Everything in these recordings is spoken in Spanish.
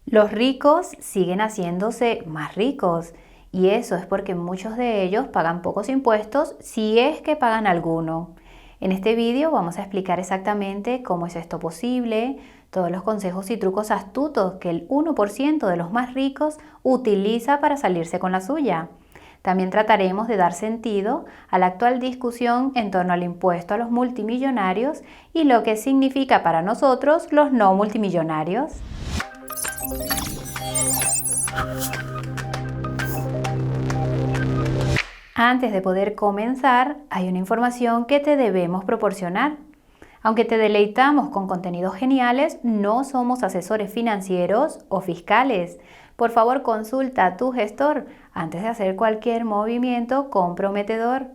Los ricos siguen haciéndose más ricos y eso es porque muchos de ellos pagan pocos impuestos si es que pagan alguno. En este vídeo vamos a explicar exactamente cómo es esto posible, todos los consejos y trucos astutos que el 1% de los más ricos utiliza para salirse con la suya. También trataremos de dar sentido a la actual discusión en torno al impuesto a los multimillonarios y lo que significa para nosotros los no multimillonarios. Antes de poder comenzar, hay una información que te debemos proporcionar. Aunque te deleitamos con contenidos geniales, no somos asesores financieros o fiscales. Por favor, consulta a tu gestor antes de hacer cualquier movimiento comprometedor.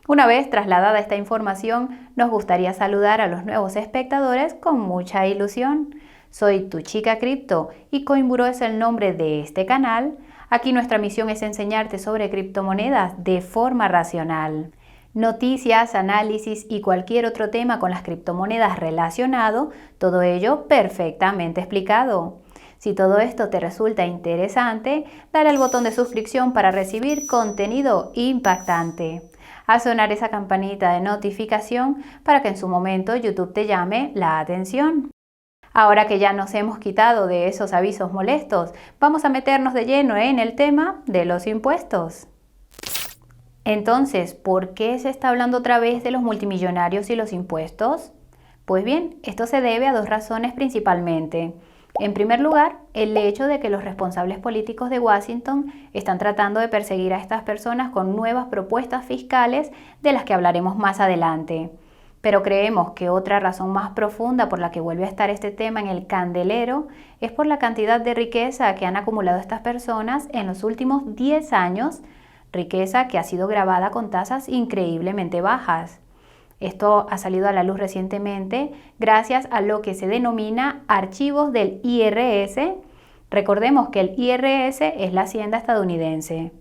Una vez trasladada esta información, nos gustaría saludar a los nuevos espectadores con mucha ilusión. Soy tu chica cripto y Coinburó es el nombre de este canal. Aquí nuestra misión es enseñarte sobre criptomonedas de forma racional. Noticias, análisis y cualquier otro tema con las criptomonedas relacionado, todo ello perfectamente explicado. Si todo esto te resulta interesante, dale al botón de suscripción para recibir contenido impactante. Haz sonar esa campanita de notificación para que en su momento YouTube te llame la atención. Ahora que ya nos hemos quitado de esos avisos molestos, vamos a meternos de lleno en el tema de los impuestos. Entonces, ¿por qué se está hablando otra vez de los multimillonarios y los impuestos? Pues bien, esto se debe a dos razones principalmente. En primer lugar, el hecho de que los responsables políticos de Washington están tratando de perseguir a estas personas con nuevas propuestas fiscales de las que hablaremos más adelante. Pero creemos que otra razón más profunda por la que vuelve a estar este tema en el candelero es por la cantidad de riqueza que han acumulado estas personas en los últimos 10 años, riqueza que ha sido grabada con tasas increíblemente bajas. Esto ha salido a la luz recientemente gracias a lo que se denomina archivos del IRS. Recordemos que el IRS es la Hacienda estadounidense.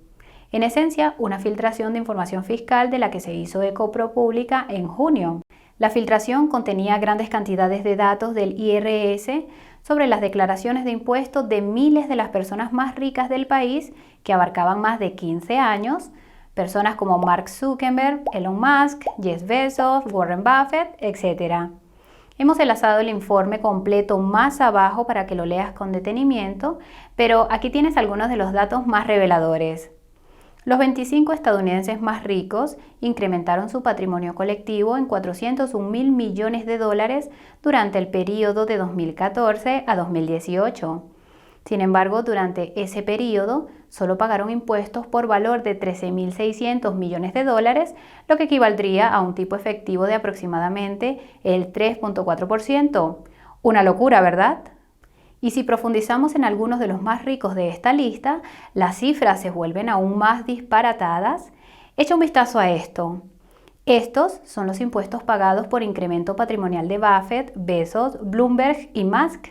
En esencia, una filtración de información fiscal de la que se hizo eco ProPublica en junio. La filtración contenía grandes cantidades de datos del IRS sobre las declaraciones de impuestos de miles de las personas más ricas del país que abarcaban más de 15 años, personas como Mark Zuckerberg, Elon Musk, Jeff Bezos, Warren Buffett, etc. Hemos enlazado el informe completo más abajo para que lo leas con detenimiento, pero aquí tienes algunos de los datos más reveladores. Los 25 estadounidenses más ricos incrementaron su patrimonio colectivo en 401.000 millones de dólares durante el periodo de 2014 a 2018. Sin embargo, durante ese periodo solo pagaron impuestos por valor de 13.600 millones de dólares, lo que equivaldría a un tipo efectivo de aproximadamente el 3.4%. Una locura, ¿verdad? Y si profundizamos en algunos de los más ricos de esta lista, las cifras se vuelven aún más disparatadas. Echa un vistazo a esto. Estos son los impuestos pagados por incremento patrimonial de Buffett, Bezos, Bloomberg y Musk.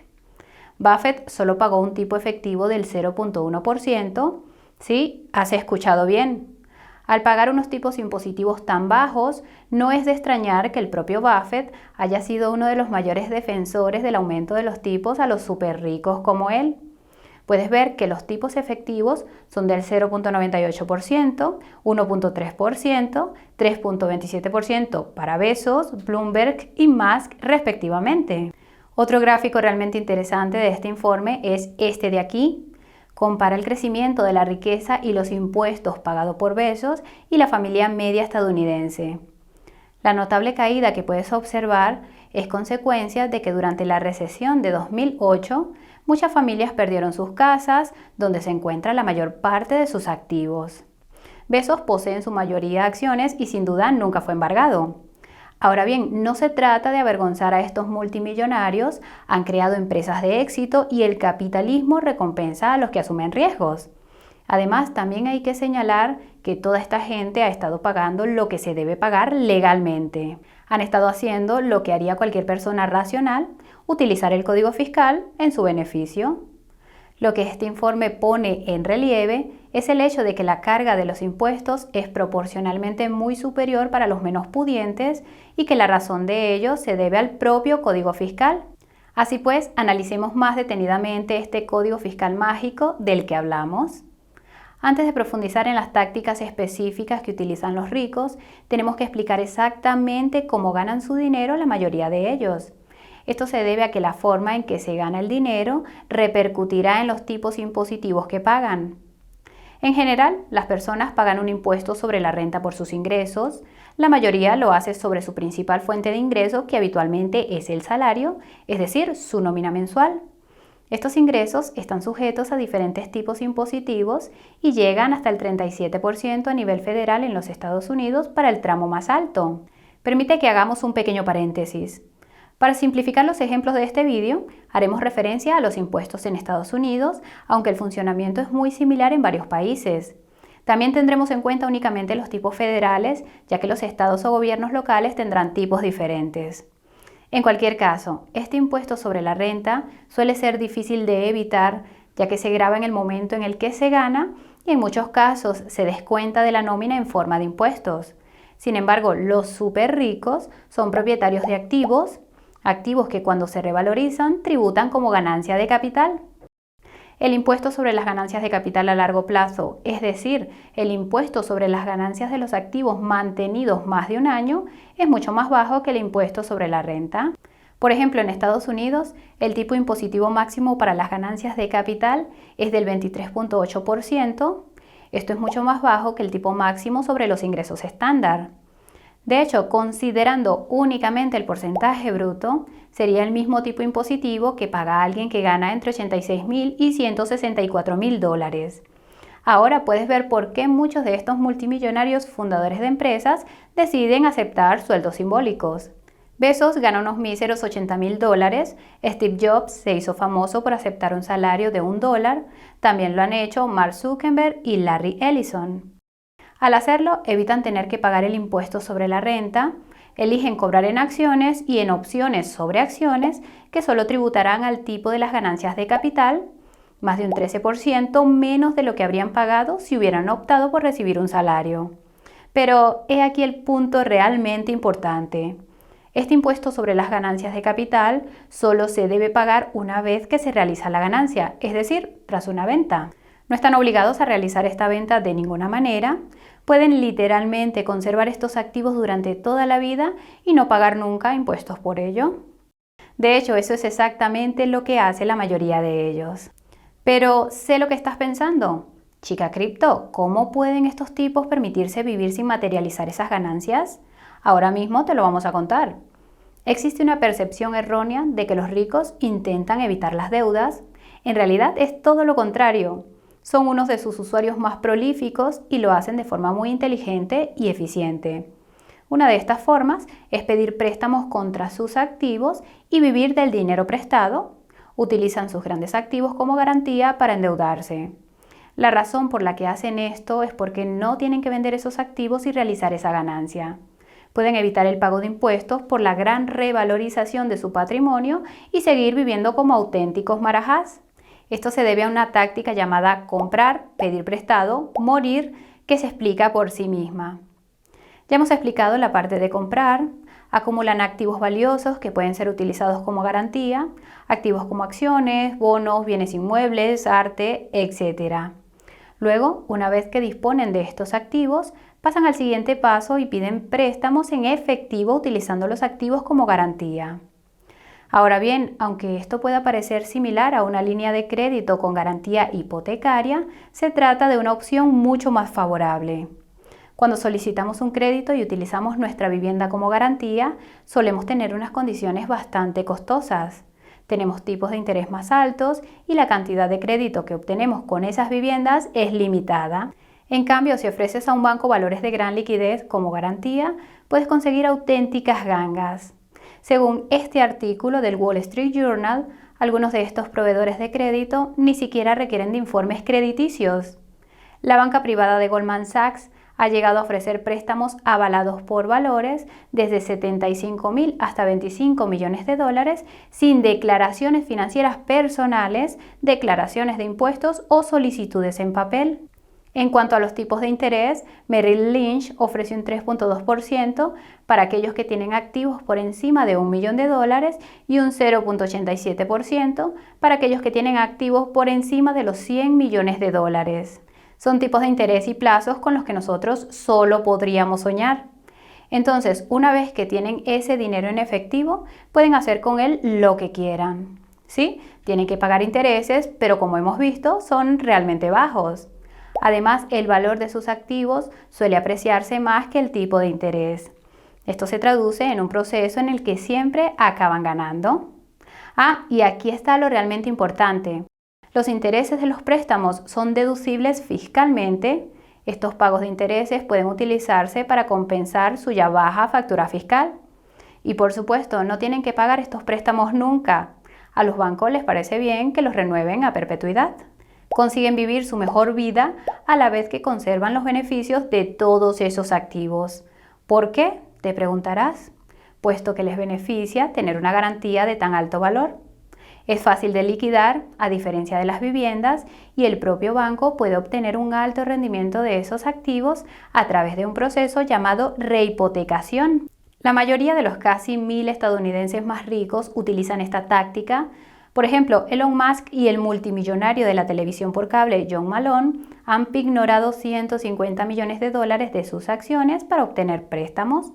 Buffett solo pagó un tipo efectivo del 0.1%. Sí, has escuchado bien. Al pagar unos tipos impositivos tan bajos, no es de extrañar que el propio Buffett haya sido uno de los mayores defensores del aumento de los tipos a los súper ricos como él. Puedes ver que los tipos efectivos son del 0.98%, 1.3%, 3.27% para Bezos, Bloomberg y Musk respectivamente. Otro gráfico realmente interesante de este informe es este de aquí. Compara el crecimiento de la riqueza y los impuestos pagados por Bezos y la familia media estadounidense. La notable caída que puedes observar es consecuencia de que durante la recesión de 2008, muchas familias perdieron sus casas, donde se encuentra la mayor parte de sus activos. Bezos posee en su mayoría acciones y sin duda nunca fue embargado. Ahora bien, no se trata de avergonzar a estos multimillonarios, han creado empresas de éxito y el capitalismo recompensa a los que asumen riesgos. Además, también hay que señalar que toda esta gente ha estado pagando lo que se debe pagar legalmente. Han estado haciendo lo que haría cualquier persona racional, utilizar el código fiscal en su beneficio. Lo que este informe pone en relieve es el hecho de que la carga de los impuestos es proporcionalmente muy superior para los menos pudientes y que la razón de ello se debe al propio código fiscal. Así pues, analicemos más detenidamente este código fiscal mágico del que hablamos. Antes de profundizar en las tácticas específicas que utilizan los ricos, tenemos que explicar exactamente cómo ganan su dinero la mayoría de ellos. Esto se debe a que la forma en que se gana el dinero repercutirá en los tipos impositivos que pagan. En general, las personas pagan un impuesto sobre la renta por sus ingresos. La mayoría lo hace sobre su principal fuente de ingreso, que habitualmente es el salario, es decir, su nómina mensual. Estos ingresos están sujetos a diferentes tipos impositivos y llegan hasta el 37% a nivel federal en los Estados Unidos para el tramo más alto. Permite que hagamos un pequeño paréntesis. Para simplificar los ejemplos de este vídeo, haremos referencia a los impuestos en Estados Unidos, aunque el funcionamiento es muy similar en varios países. También tendremos en cuenta únicamente los tipos federales, ya que los estados o gobiernos locales tendrán tipos diferentes. En cualquier caso, este impuesto sobre la renta suele ser difícil de evitar, ya que se grava en el momento en el que se gana y en muchos casos se descuenta de la nómina en forma de impuestos. Sin embargo, los súper ricos son propietarios de activos que cuando se revalorizan tributan como ganancia de capital. El impuesto sobre las ganancias de capital a largo plazo, es decir, el impuesto sobre las ganancias de los activos mantenidos más de un año, es mucho más bajo que el impuesto sobre la renta. Por ejemplo, en Estados Unidos, el tipo impositivo máximo para las ganancias de capital es del 23.8%. Esto es mucho más bajo que el tipo máximo sobre los ingresos estándar. De hecho, considerando únicamente el porcentaje bruto, sería el mismo tipo impositivo que paga alguien que gana entre $86,000 y $164,000. Ahora puedes ver por qué muchos de estos multimillonarios fundadores de empresas deciden aceptar sueldos simbólicos. Bezos gana unos míseros $80,000, Steve Jobs se hizo famoso por aceptar un salario de $1, también lo han hecho Mark Zuckerberg y Larry Ellison. Al hacerlo, evitan tener que pagar el impuesto sobre la renta, eligen cobrar en acciones y en opciones sobre acciones que solo tributarán al tipo de las ganancias de capital, más de un 13% menos de lo que habrían pagado si hubieran optado por recibir un salario. Pero he aquí el punto realmente importante. Este impuesto sobre las ganancias de capital solo se debe pagar una vez que se realiza la ganancia, es decir, tras una venta. No están obligados a realizar esta venta de ninguna manera. Pueden literalmente conservar estos activos durante toda la vida y no pagar nunca impuestos por ello. De hecho, eso es exactamente lo que hace la mayoría de ellos. Pero sé lo que estás pensando. Chica cripto, ¿cómo pueden estos tipos permitirse vivir sin materializar esas ganancias? Ahora mismo te lo vamos a contar. Existe una percepción errónea de que los ricos intentan evitar las deudas. En realidad es todo lo contrario. Son unos de sus usuarios más prolíficos y lo hacen de forma muy inteligente y eficiente. Una de estas formas es pedir préstamos contra sus activos y vivir del dinero prestado. Utilizan sus grandes activos como garantía para endeudarse. La razón por la que hacen esto es porque no tienen que vender esos activos y realizar esa ganancia. Pueden evitar el pago de impuestos por la gran revalorización de su patrimonio y seguir viviendo como auténticos marajás. Esto se debe a una táctica llamada comprar, pedir prestado, morir, que se explica por sí misma. Ya hemos explicado la parte de comprar. Acumulan activos valiosos que pueden ser utilizados como garantía, activos como acciones, bonos, bienes inmuebles, arte, etc. Luego, una vez que disponen de estos activos, pasan al siguiente paso y piden préstamos en efectivo utilizando los activos como garantía. Ahora bien, aunque esto pueda parecer similar a una línea de crédito con garantía hipotecaria, se trata de una opción mucho más favorable. Cuando solicitamos un crédito y utilizamos nuestra vivienda como garantía, solemos tener unas condiciones bastante costosas. Tenemos tipos de interés más altos y la cantidad de crédito que obtenemos con esas viviendas es limitada. En cambio, si ofreces a un banco valores de gran liquidez como garantía, puedes conseguir auténticas gangas. Según este artículo del Wall Street Journal, algunos de estos proveedores de crédito ni siquiera requieren de informes crediticios. La banca privada de Goldman Sachs ha llegado a ofrecer préstamos avalados por valores desde 75,000 hasta 25 millones de dólares sin declaraciones financieras personales, declaraciones de impuestos o solicitudes en papel. En cuanto a los tipos de interés, Merrill Lynch ofrece un 3.2% para aquellos que tienen activos por encima de $1 millón y un 0.87% para aquellos que tienen activos por encima de los $100 millones. Son tipos de interés y plazos con los que nosotros solo podríamos soñar. Entonces, una vez que tienen ese dinero en efectivo, pueden hacer con él lo que quieran. ¿Sí? Tienen que pagar intereses, pero como hemos visto, son realmente bajos. Además, el valor de sus activos suele apreciarse más que el tipo de interés. Esto se traduce en un proceso en el que siempre acaban ganando. Y aquí está lo realmente importante. Los intereses de los préstamos son deducibles fiscalmente. Estos pagos de intereses pueden utilizarse para compensar su ya baja factura fiscal. Y por supuesto, no tienen que pagar estos préstamos nunca. A los bancos les parece bien que los renueven a perpetuidad. Consiguen vivir su mejor vida a la vez que conservan los beneficios de todos esos activos. ¿Por qué? Te preguntarás. Puesto que les beneficia tener una garantía de tan alto valor. Es fácil de liquidar, a diferencia de las viviendas, y el propio banco puede obtener un alto rendimiento de esos activos a través de un proceso llamado rehipotecación. La mayoría de los casi 1.000 estadounidenses más ricos utilizan esta táctica. Por ejemplo, Elon Musk y el multimillonario de la televisión por cable John Malone han pignorado $150 millones de sus acciones para obtener préstamos.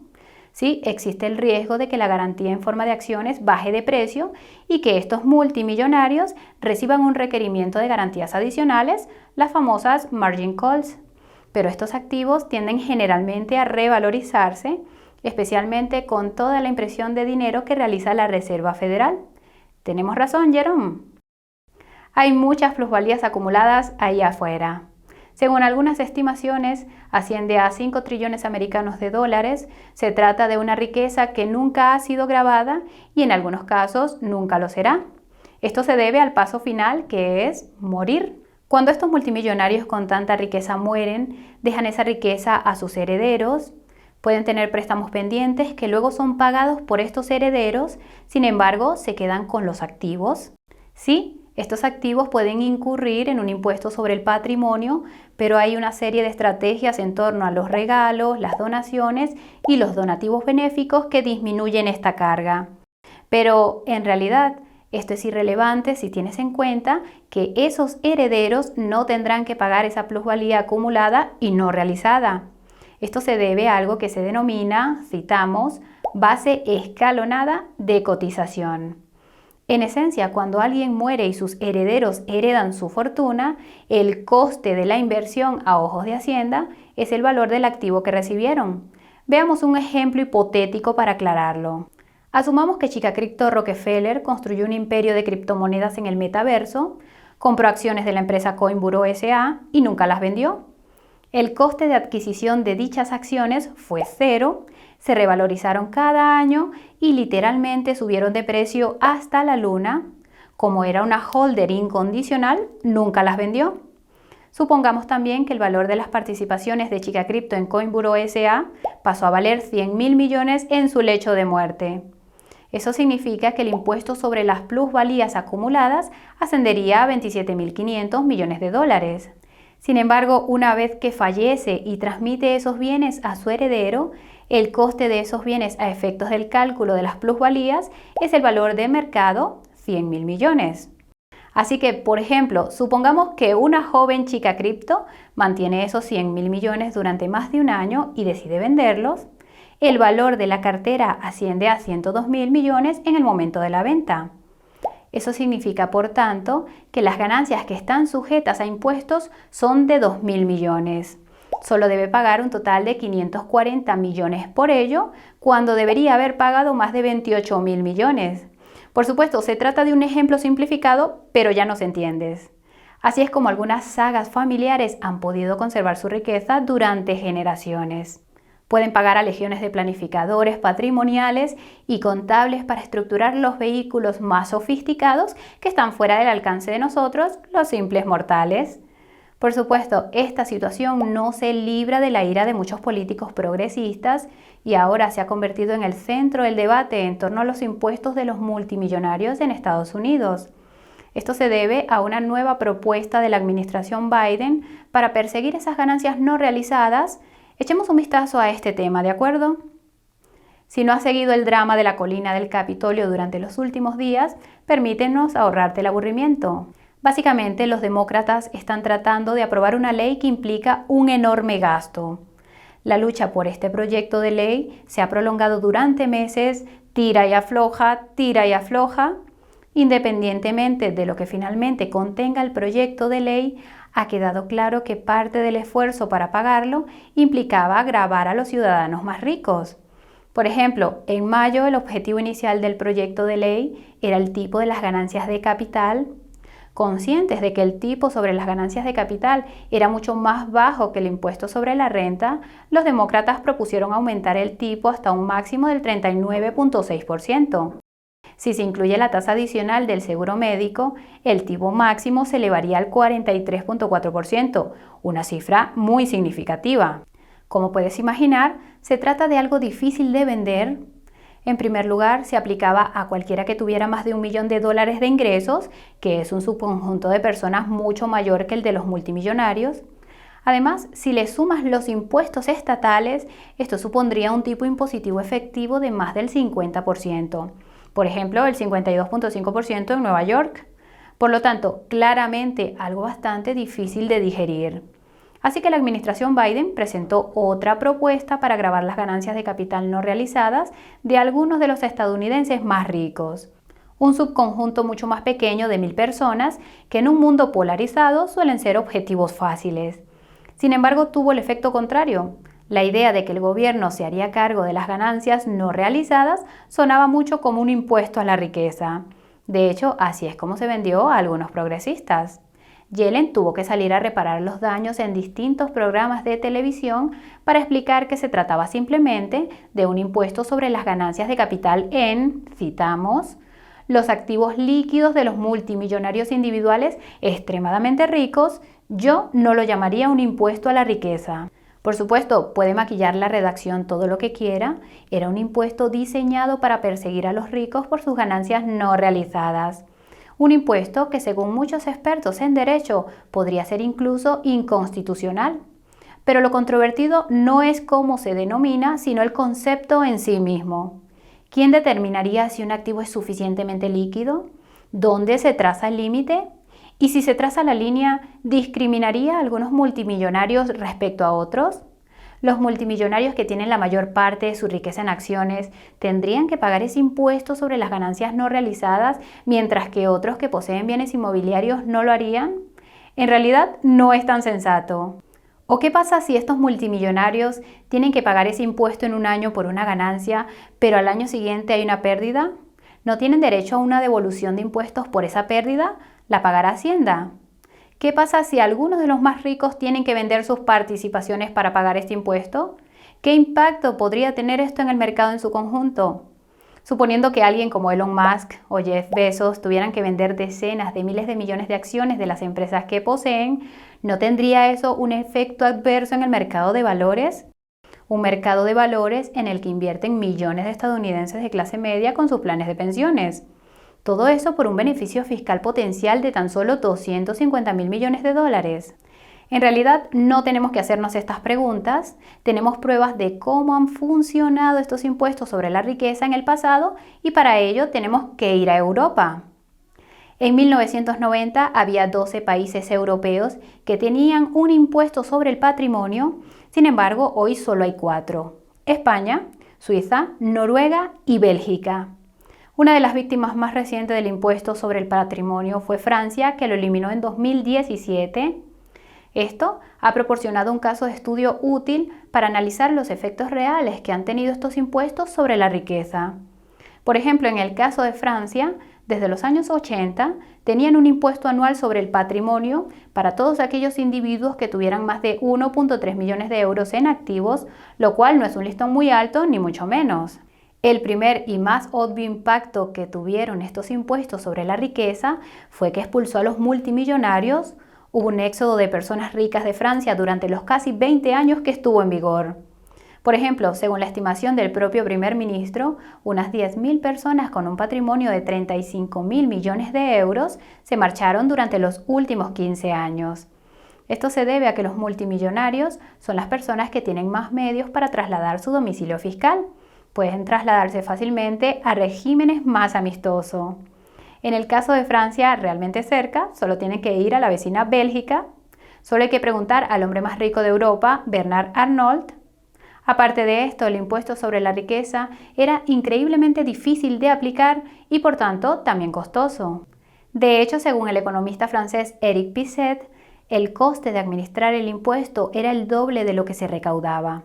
Sí, existe el riesgo de que la garantía en forma de acciones baje de precio y que estos multimillonarios reciban un requerimiento de garantías adicionales, las famosas margin calls. Pero estos activos tienden generalmente a revalorizarse, especialmente con toda la impresión de dinero que realiza la Reserva Federal. ¿Tenemos razón, Jerome? Hay muchas plusvalías acumuladas ahí afuera. Según algunas estimaciones, asciende a 5 trillones americanos de dólares. Se trata de una riqueza que nunca ha sido grabada y en algunos casos nunca lo será. Esto se debe al paso final, que es morir. Cuando estos multimillonarios con tanta riqueza mueren, dejan esa riqueza a sus herederos. Pueden tener préstamos pendientes que luego son pagados por estos herederos, sin embargo, se quedan con los activos. Sí, estos activos pueden incurrir en un impuesto sobre el patrimonio, pero hay una serie de estrategias en torno a los regalos, las donaciones y los donativos benéficos que disminuyen esta carga. Pero en realidad, esto es irrelevante si tienes en cuenta que esos herederos no tendrán que pagar esa plusvalía acumulada y no realizada. Esto se debe a algo que se denomina, citamos, base escalonada de cotización. En esencia, cuando alguien muere y sus herederos heredan su fortuna, el coste de la inversión a ojos de Hacienda es el valor del activo que recibieron. Veamos un ejemplo hipotético para aclararlo. Asumamos que Chica Cripto Rockefeller construyó un imperio de criptomonedas en el metaverso, compró acciones de la empresa Coinburo S.A. y nunca las vendió. El coste de adquisición de dichas acciones fue cero, se revalorizaron cada año y literalmente subieron de precio hasta la luna. Como era una holder incondicional, nunca las vendió. Supongamos también que el valor de las participaciones de Chica Cripto en Coinburo S.A. pasó a valer 100.000 millones en su lecho de muerte. Eso significa que el impuesto sobre las plusvalías acumuladas ascendería a 27.500 millones de dólares. Sin embargo, una vez que fallece y transmite esos bienes a su heredero, el coste de esos bienes a efectos del cálculo de las plusvalías es el valor de mercado, 100.000 millones. Así que, por ejemplo, supongamos que una joven chica cripto mantiene esos 100.000 millones durante más de un año y decide venderlos. El valor de la cartera asciende a 102.000 millones en el momento de la venta. Eso significa, por tanto, que las ganancias que están sujetas a impuestos son de 2.000 millones. Solo debe pagar un total de 540 millones por ello, cuando debería haber pagado más de 28.000 millones. Por supuesto, se trata de un ejemplo simplificado, pero ya nos entiendes. Así es como algunas sagas familiares han podido conservar su riqueza durante generaciones. Pueden pagar a legiones de planificadores patrimoniales y contables para estructurar los vehículos más sofisticados que están fuera del alcance de nosotros, los simples mortales. Por supuesto, esta situación no se libra de la ira de muchos políticos progresistas y ahora se ha convertido en el centro del debate en torno a los impuestos de los multimillonarios en Estados Unidos. Esto se debe a una nueva propuesta de la administración Biden para perseguir esas ganancias no realizadas. Echemos un vistazo a este tema, ¿de acuerdo? Si no has seguido el drama de la colina del Capitolio durante los últimos días, permítenos ahorrarte el aburrimiento. Básicamente, los demócratas están tratando de aprobar una ley que implica un enorme gasto. La lucha por este proyecto de ley se ha prolongado durante meses, tira y afloja, tira y afloja. Independientemente de lo que finalmente contenga el proyecto de ley, ha quedado claro que parte del esfuerzo para pagarlo implicaba gravar a los ciudadanos más ricos. Por ejemplo, en mayo el objetivo inicial del proyecto de ley era el tipo de las ganancias de capital. Conscientes de que el tipo sobre las ganancias de capital era mucho más bajo que el impuesto sobre la renta, los demócratas propusieron aumentar el tipo hasta un máximo del 39.6%. Si se incluye la tasa adicional del seguro médico, el tipo máximo se elevaría al 43.4%, una cifra muy significativa. Como puedes imaginar, se trata de algo difícil de vender. En primer lugar, se aplicaba a cualquiera que tuviera más de $1 millón de ingresos, que es un subconjunto de personas mucho mayor que el de los multimillonarios. Además, si le sumas los impuestos estatales, esto supondría un tipo impositivo efectivo de más del 50%. Por ejemplo, el 52.5% en Nueva York. Por lo tanto, claramente algo bastante difícil de digerir. Así que la administración Biden presentó otra propuesta para gravar las ganancias de capital no realizadas de algunos de los estadounidenses más ricos. Un subconjunto mucho más pequeño de 1.000 personas que en un mundo polarizado suelen ser objetivos fáciles. Sin embargo, tuvo el efecto contrario. La idea de que el gobierno se haría cargo de las ganancias no realizadas sonaba mucho como un impuesto a la riqueza. De hecho, así es como se vendió a algunos progresistas. Yellen tuvo que salir a reparar los daños en distintos programas de televisión para explicar que se trataba simplemente de un impuesto sobre las ganancias de capital en, citamos, los activos líquidos de los multimillonarios individuales extremadamente ricos. Yo no lo llamaría un impuesto a la riqueza. Por supuesto, puede maquillar la redacción todo lo que quiera. Era un impuesto diseñado para perseguir a los ricos por sus ganancias no realizadas. Un impuesto que, según muchos expertos en derecho, podría ser incluso inconstitucional. Pero lo controvertido no es cómo se denomina, sino el concepto en sí mismo. ¿Quién determinaría si un activo es suficientemente líquido? ¿Dónde se traza el límite? Y si se traza la línea, ¿discriminaría a algunos multimillonarios respecto a otros? Los multimillonarios que tienen la mayor parte de su riqueza en acciones tendrían que pagar ese impuesto sobre las ganancias no realizadas, mientras que otros que poseen bienes inmobiliarios no lo harían. En realidad no es tan sensato. ¿O qué pasa si estos multimillonarios tienen que pagar ese impuesto en un año por una ganancia, pero al año siguiente hay una pérdida? ¿No tienen derecho a una devolución de impuestos por esa pérdida? ¿La pagará Hacienda? ¿Qué pasa si algunos de los más ricos tienen que vender sus participaciones para pagar este impuesto? ¿Qué impacto podría tener esto en el mercado en su conjunto? Suponiendo que alguien como Elon Musk o Jeff Bezos tuvieran que vender decenas de miles de millones de acciones de las empresas que poseen, ¿no tendría eso un efecto adverso en el mercado de valores? Un mercado de valores en el que invierten millones de estadounidenses de clase media con sus planes de pensiones. Todo eso por un beneficio fiscal potencial de tan solo $250.000 millones. En realidad no tenemos que hacernos estas preguntas, tenemos pruebas de cómo han funcionado estos impuestos sobre la riqueza en el pasado y para ello tenemos que ir a Europa. En 1990 había 12 países europeos que tenían un impuesto sobre el patrimonio, sin embargo hoy solo hay 4: España, Suiza, Noruega y Bélgica. Una de las víctimas más recientes del impuesto sobre el patrimonio fue Francia, que lo eliminó en 2017. Esto ha proporcionado un caso de estudio útil para analizar los efectos reales que han tenido estos impuestos sobre la riqueza. Por ejemplo, en el caso de Francia, desde los años 80 tenían un impuesto anual sobre el patrimonio para todos aquellos individuos que tuvieran más de 1.3 millones de euros en activos, lo cual no es un listón muy alto ni mucho menos. El primer y más obvio impacto que tuvieron estos impuestos sobre la riqueza fue que expulsó a los multimillonarios. Hubo un éxodo de personas ricas de Francia durante los casi 20 años que estuvo en vigor. Por ejemplo, según la estimación del propio primer ministro, unas 10.000 personas con un patrimonio de 35.000 millones de euros se marcharon durante los últimos 15 años. Esto se debe a que los multimillonarios son las personas que tienen más medios para trasladar su domicilio fiscal. Pueden trasladarse fácilmente a regímenes más amistosos. En el caso de Francia, realmente cerca, solo tienen que ir a la vecina Bélgica. Solo hay que preguntar al hombre más rico de Europa, Bernard Arnault. Aparte de esto, el impuesto sobre la riqueza era increíblemente difícil de aplicar y por tanto también costoso. De hecho, según el economista francés Éric Pisset, el coste de administrar el impuesto era el doble de lo que se recaudaba.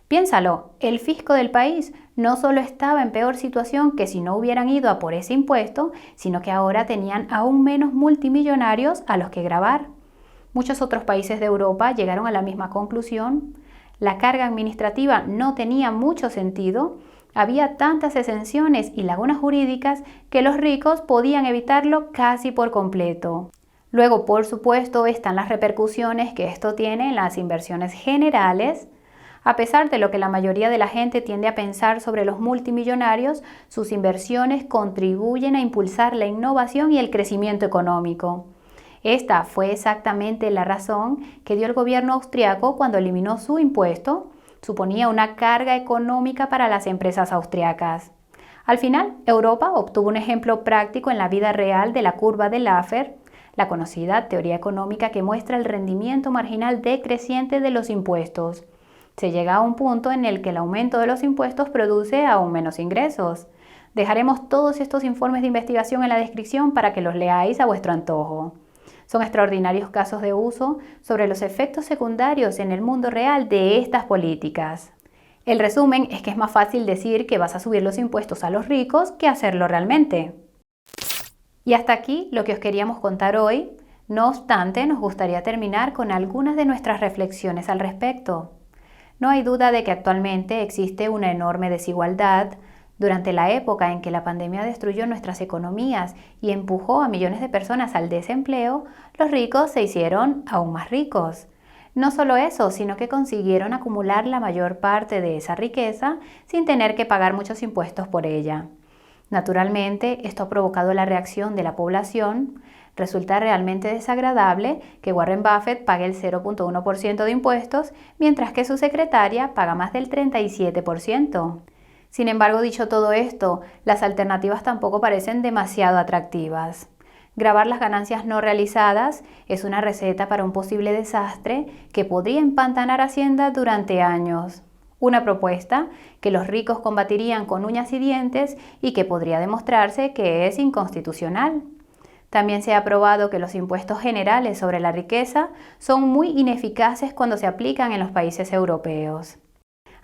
Piénsalo, el fisco del país no solo estaba en peor situación que si no hubieran ido a por ese impuesto, sino que ahora tenían aún menos multimillonarios a los que gravar. Muchos otros países de Europa llegaron a la misma conclusión. La carga administrativa no tenía mucho sentido, había tantas exenciones y lagunas jurídicas que los ricos podían evitarlo casi por completo. Luego, por supuesto, están las repercusiones que esto tiene en las inversiones generales. A pesar de lo que la mayoría de la gente tiende a pensar sobre los multimillonarios, sus inversiones contribuyen a impulsar la innovación y el crecimiento económico. Esta fue exactamente la razón que dio el gobierno austriaco cuando eliminó su impuesto. Suponía una carga económica para las empresas austriacas. Al final, Europa obtuvo un ejemplo práctico en la vida real de la curva de Laffer, la conocida teoría económica que muestra el rendimiento marginal decreciente de los impuestos. Se llega a un punto en el que el aumento de los impuestos produce aún menos ingresos. Dejaremos todos estos informes de investigación en la descripción para que los leáis a vuestro antojo. Son extraordinarios casos de uso sobre los efectos secundarios en el mundo real de estas políticas. El resumen es que es más fácil decir que vas a subir los impuestos a los ricos que hacerlo realmente. Y hasta aquí lo que os queríamos contar hoy. No obstante, nos gustaría terminar con algunas de nuestras reflexiones al respecto. No hay duda de que actualmente existe una enorme desigualdad. Durante la época en que la pandemia destruyó nuestras economías y empujó a millones de personas al desempleo, los ricos se hicieron aún más ricos. No solo eso, sino que consiguieron acumular la mayor parte de esa riqueza sin tener que pagar muchos impuestos por ella. Naturalmente, esto ha provocado la reacción de la población. Resulta realmente desagradable que Warren Buffett pague el 0.1% de impuestos, mientras que su secretaria paga más del 37%. Sin embargo, dicho todo esto, las alternativas tampoco parecen demasiado atractivas. Gravar las ganancias no realizadas es una receta para un posible desastre que podría empantanar Hacienda durante años. Una propuesta que los ricos combatirían con uñas y dientes y que podría demostrarse que es inconstitucional. También se ha probado que los impuestos generales sobre la riqueza son muy ineficaces cuando se aplican en los países europeos.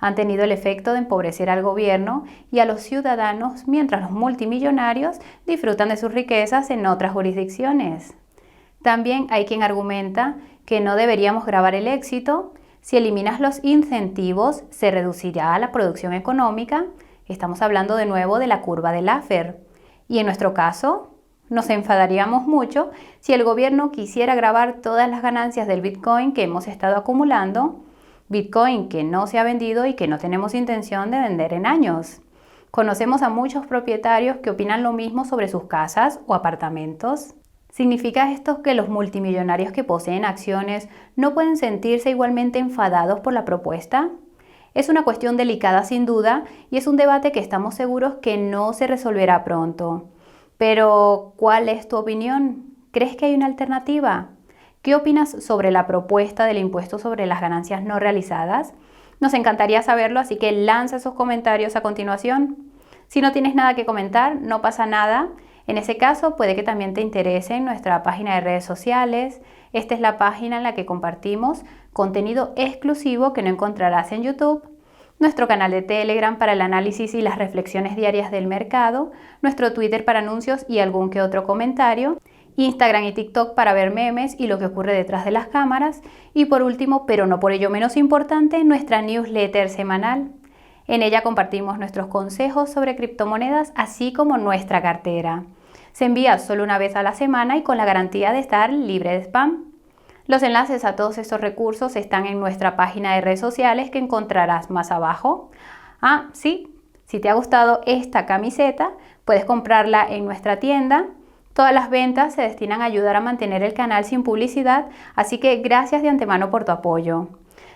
Han tenido el efecto de empobrecer al gobierno y a los ciudadanos mientras los multimillonarios disfrutan de sus riquezas en otras jurisdicciones. También hay quien argumenta que no deberíamos gravar el éxito. Si eliminas los incentivos, se reducirá la producción económica. Estamos hablando de nuevo de la curva de Laffer. Y en nuestro caso, nos enfadaríamos mucho si el gobierno quisiera gravar todas las ganancias del Bitcoin que hemos estado acumulando, Bitcoin que no se ha vendido y que no tenemos intención de vender en años. Conocemos a muchos propietarios que opinan lo mismo sobre sus casas o apartamentos. ¿Significa esto que los multimillonarios que poseen acciones no pueden sentirse igualmente enfadados por la propuesta? Es una cuestión delicada sin duda y es un debate que estamos seguros que no se resolverá pronto. Pero, ¿cuál es tu opinión? ¿Crees que hay una alternativa? ¿Qué opinas sobre la propuesta del impuesto sobre las ganancias no realizadas? Nos encantaría saberlo, así que lanza esos comentarios a continuación. Si no tienes nada que comentar, no pasa nada. En ese caso, puede que también te interese en nuestra página de redes sociales. Esta es la página en la que compartimos contenido exclusivo que no encontrarás en YouTube, nuestro canal de Telegram para el análisis y las reflexiones diarias del mercado, nuestro Twitter para anuncios y algún que otro comentario, Instagram y TikTok para ver memes y lo que ocurre detrás de las cámaras, y por último, pero no por ello menos importante, nuestra newsletter semanal. En ella compartimos nuestros consejos sobre criptomonedas, así como nuestra cartera. Se envía solo una vez a la semana y con la garantía de estar libre de spam. Los enlaces a todos estos recursos están en nuestra página de redes sociales que encontrarás más abajo. Ah, sí, si te ha gustado esta camiseta, puedes comprarla en nuestra tienda. Todas las ventas se destinan a ayudar a mantener el canal sin publicidad, así que gracias de antemano por tu apoyo.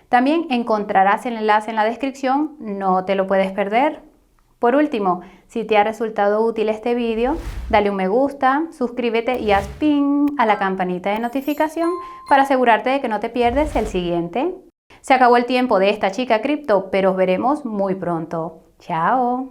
También encontrarás el enlace en la descripción, no te lo puedes perder. Por último, si te ha resultado útil este vídeo, dale un me gusta, suscríbete y haz ping a la campanita de notificación para asegurarte de que no te pierdes el siguiente. Se acabó el tiempo de esta chica cripto, pero os veremos muy pronto. ¡Chao!